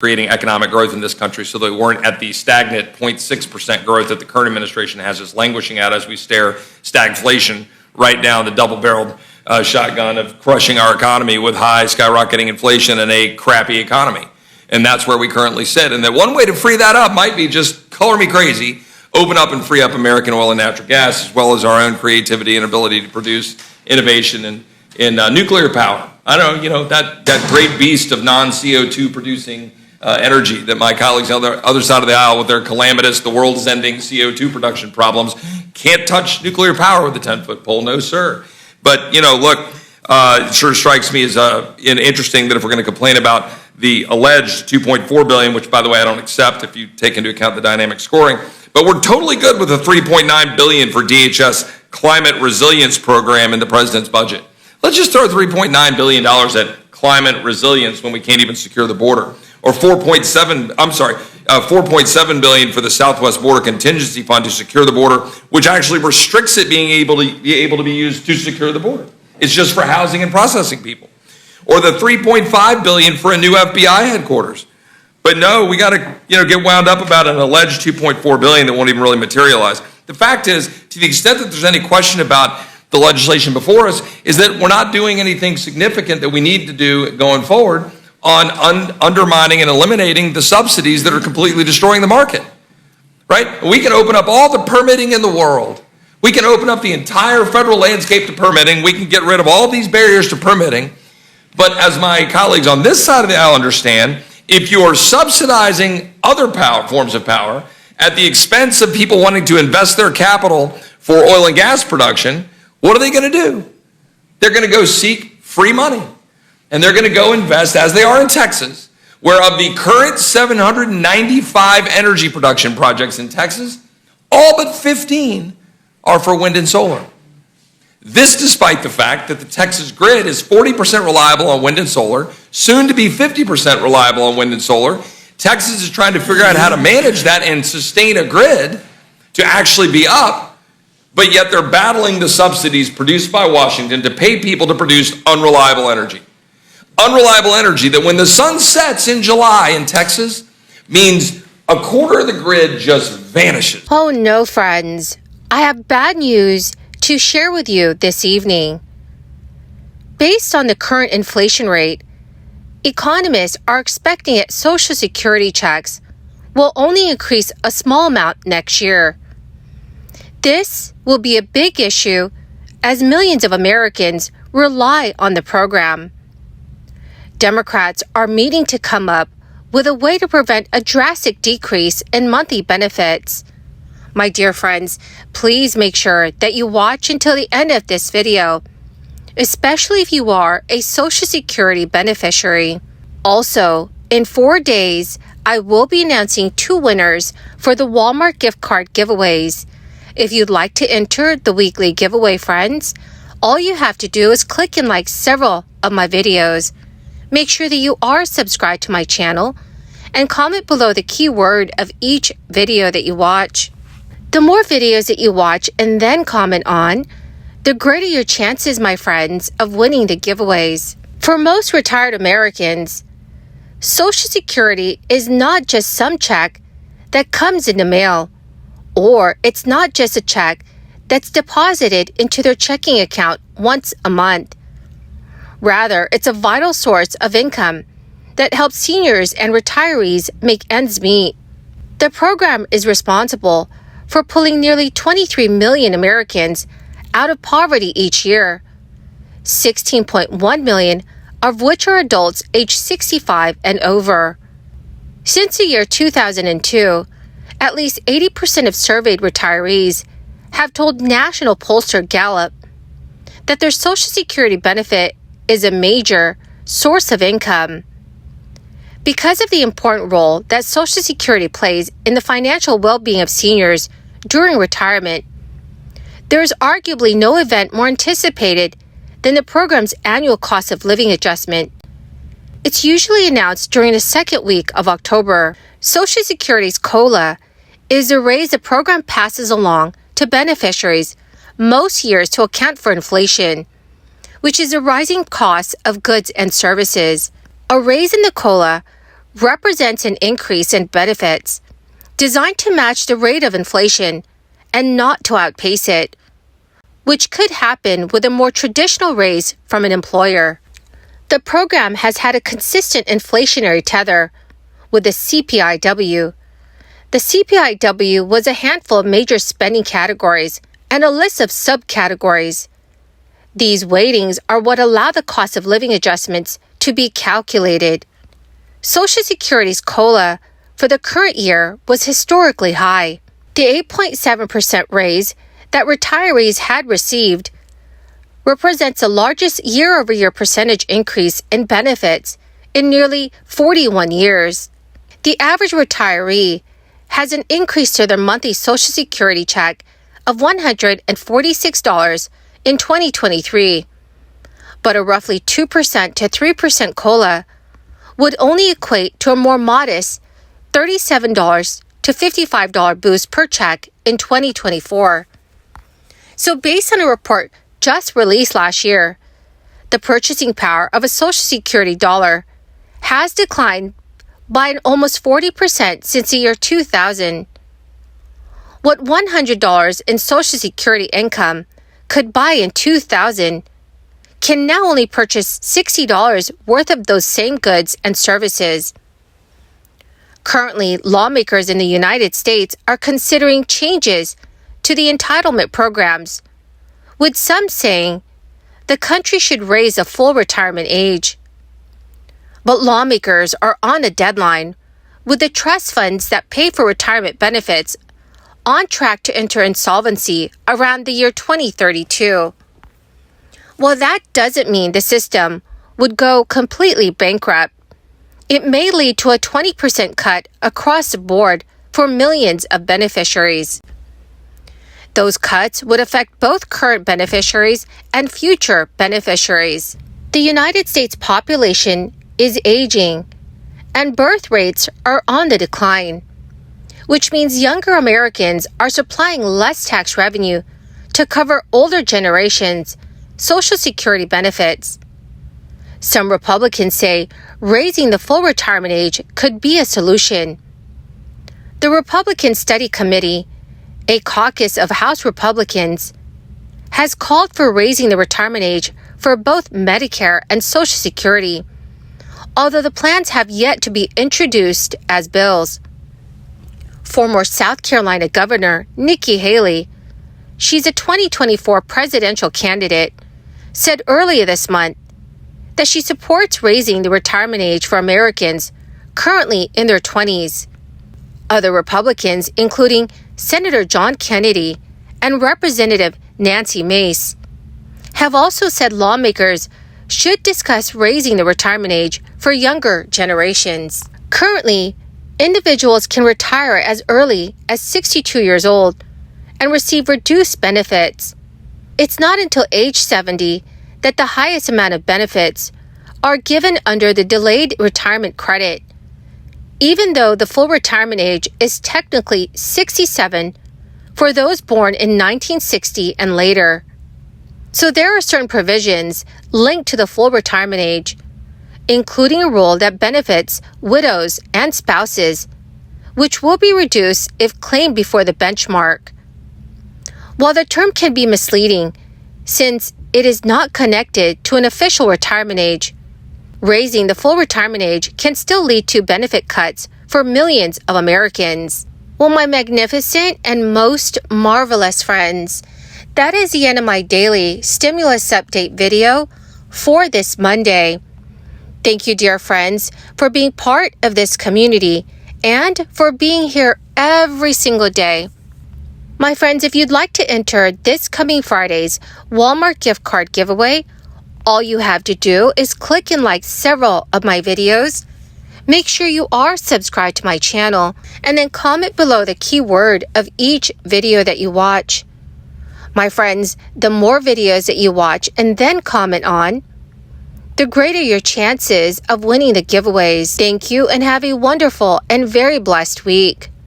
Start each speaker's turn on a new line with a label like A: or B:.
A: creating economic growth in this country so that we weren't at the stagnant 0.6% growth that the current administration has us languishing at as we stare stagflation right down the double-barreled shotgun of crushing our economy with high skyrocketing inflation and a crappy economy. And that's where we currently sit. And that one way to free that up might be just color me crazy, open up and free up American oil and natural gas, as well as our own creativity and ability to produce innovation in nuclear power. I don't know, that great beast of non-CO2 producing energy that my colleagues on the other side of the aisle with their calamitous, the world is ending CO2 production problems can't touch nuclear power with a 10-foot pole. No, sir. But, look, it sure strikes me as interesting that if we're going to complain about the alleged $2.4 billion, which, by the way, I don't accept if you take into account the dynamic scoring, but we're totally good with the $3.9 billion for DHS climate resilience program in the president's budget. Let's just throw $3.9 billion at climate resilience when we can't even secure the border. Or $4.7 billion for the Southwest Border Contingency Fund to secure the border, which actually restricts it being able to be used to secure the border. It's just for housing and processing people. Or the $3.5 billion for a new FBI headquarters. But no, we got to get wound up about an alleged $2.4 billion that won't even really materialize. The fact is, to the extent that there's any question about the legislation before us, is that we're not doing anything significant that we need to do going forward on undermining and eliminating the subsidies that are completely destroying the market, right? We can open up all the permitting in the world. We can open up the entire federal landscape to permitting. We can get rid of all these barriers to permitting. But as my colleagues on this side of the aisle understand, if you're subsidizing other forms of power at the expense of people wanting to invest their capital for oil and gas production, what are they going to do? They're going to go seek free money. And they're going to go invest, as they are in Texas, where of the current 795 energy production projects in Texas, all but 15 are for wind and solar. This despite the fact that the Texas grid is 40% reliable on wind and solar, soon to be 50% reliable on wind and solar. Texas is trying to figure out how to manage that and sustain a grid to actually be up, but yet they're battling the subsidies produced by Washington to pay people to produce unreliable energy. Unreliable energy that when the sun sets in July in Texas means a quarter of the grid just vanishes.
B: Oh no, friends. I have bad news to share with you this evening. Based on the current inflation rate, economists are expecting that Social Security checks will only increase a small amount next year. This will be a big issue as millions of Americans rely on the program. Democrats are meeting to come up with a way to prevent a drastic decrease in monthly benefits. My dear friends, please make sure that you watch until the end of this video, especially if you are a Social Security beneficiary. Also, in 4 days, I will be announcing 2 winners for the Walmart gift card giveaways. If you'd like to enter the weekly giveaway, friends, all you have to do is click and like several of my videos. Make sure that you are subscribed to my channel and comment below the keyword of each video that you watch. The more videos that you watch and then comment on, the greater your chances, my friends, of winning the giveaways. For most retired Americans, Social Security is not just some check that comes in the mail, or it's not just a check that's deposited into their checking account once a month. Rather, it's a vital source of income that helps seniors and retirees make ends meet. The program is responsible for pulling nearly 23 million Americans out of poverty each year, 16.1 million of which are adults aged 65 and over. Since the year 2002, at least 80% of surveyed retirees have told National Pollster Gallup that their Social Security benefit is a major source of income. Because of the important role that Social Security plays in the financial well-being of seniors during retirement, there is arguably no event more anticipated than the program's annual cost of living adjustment. It's usually announced during the second week of October. Social Security's COLA is a raise the program passes along to beneficiaries most years to account for inflation, which is the rising cost of goods and services. A raise in the COLA represents an increase in benefits designed to match the rate of inflation and not to outpace it, which could happen with a more traditional raise from an employer. The program has had a consistent inflationary tether with the CPIW. The CPIW was a handful of major spending categories and a list of subcategories. These weightings are what allow the cost of living adjustments to be calculated. Social Security's COLA for the current year was historically high. The 8.7% raise that retirees had received represents the largest year-over-year percentage increase in benefits in nearly 41 years. The average retiree has an increase to their monthly Social Security check of $146 in 2023, but a roughly 2% to 3% COLA would only equate to a more modest $37 to $55 boost per check in 2024. So based on a report just released last year, the purchasing power of a Social Security dollar has declined by almost 40% since the year 2000. What $100 in Social Security income could buy in 2000 can now only purchase $60 worth of those same goods and services. Currently, lawmakers in the United States are considering changes to the entitlement programs, with some saying the country should raise the full retirement age. But lawmakers are on a deadline, with the trust funds that pay for retirement benefits on track to enter insolvency around the year 2032. While that doesn't mean the system would go completely bankrupt, it may lead to a 20% cut across the board for millions of beneficiaries. Those cuts would affect both current beneficiaries and future beneficiaries. The United States population is aging, and birth rates are on the decline, which means younger Americans are supplying less tax revenue to cover older generations' Social Security benefits. Some Republicans say raising the full retirement age could be a solution. The Republican Study Committee, a caucus of House Republicans, has called for raising the retirement age for both Medicare and Social Security, although the plans have yet to be introduced as bills. Former South Carolina Governor Nikki Haley, she's a 2024 presidential candidate, said earlier this month that she supports raising the retirement age for Americans currently in their 20s. Other Republicans, including Senator John Kennedy and Representative Nancy Mace, have also said lawmakers should discuss raising the retirement age for younger generations. Currently, individuals can retire as early as 62 years old and receive reduced benefits. It's not until age 70 that the highest amount of benefits are given under the delayed retirement credit, even though the full retirement age is technically 67 for those born in 1960 and later. So there are certain provisions linked to the full retirement age, including a rule that benefits widows and spouses, which will be reduced if claimed before the benchmark. While the term can be misleading, since it is not connected to an official retirement age, raising the full retirement age can still lead to benefit cuts for millions of Americans. Well, my magnificent and most marvelous friends, that is the end of my daily stimulus update video for this Monday. Thank you, dear friends, for being part of this community and for being here every single day. My friends, if you'd like to enter this coming Friday's Walmart gift card giveaway, all you have to do is click and like several of my videos. Make sure you are subscribed to my channel and then comment below the keyword of each video that you watch. My friends, the more videos that you watch and then comment on, the greater your chances of winning the giveaways. Thank you and have a wonderful and very blessed week.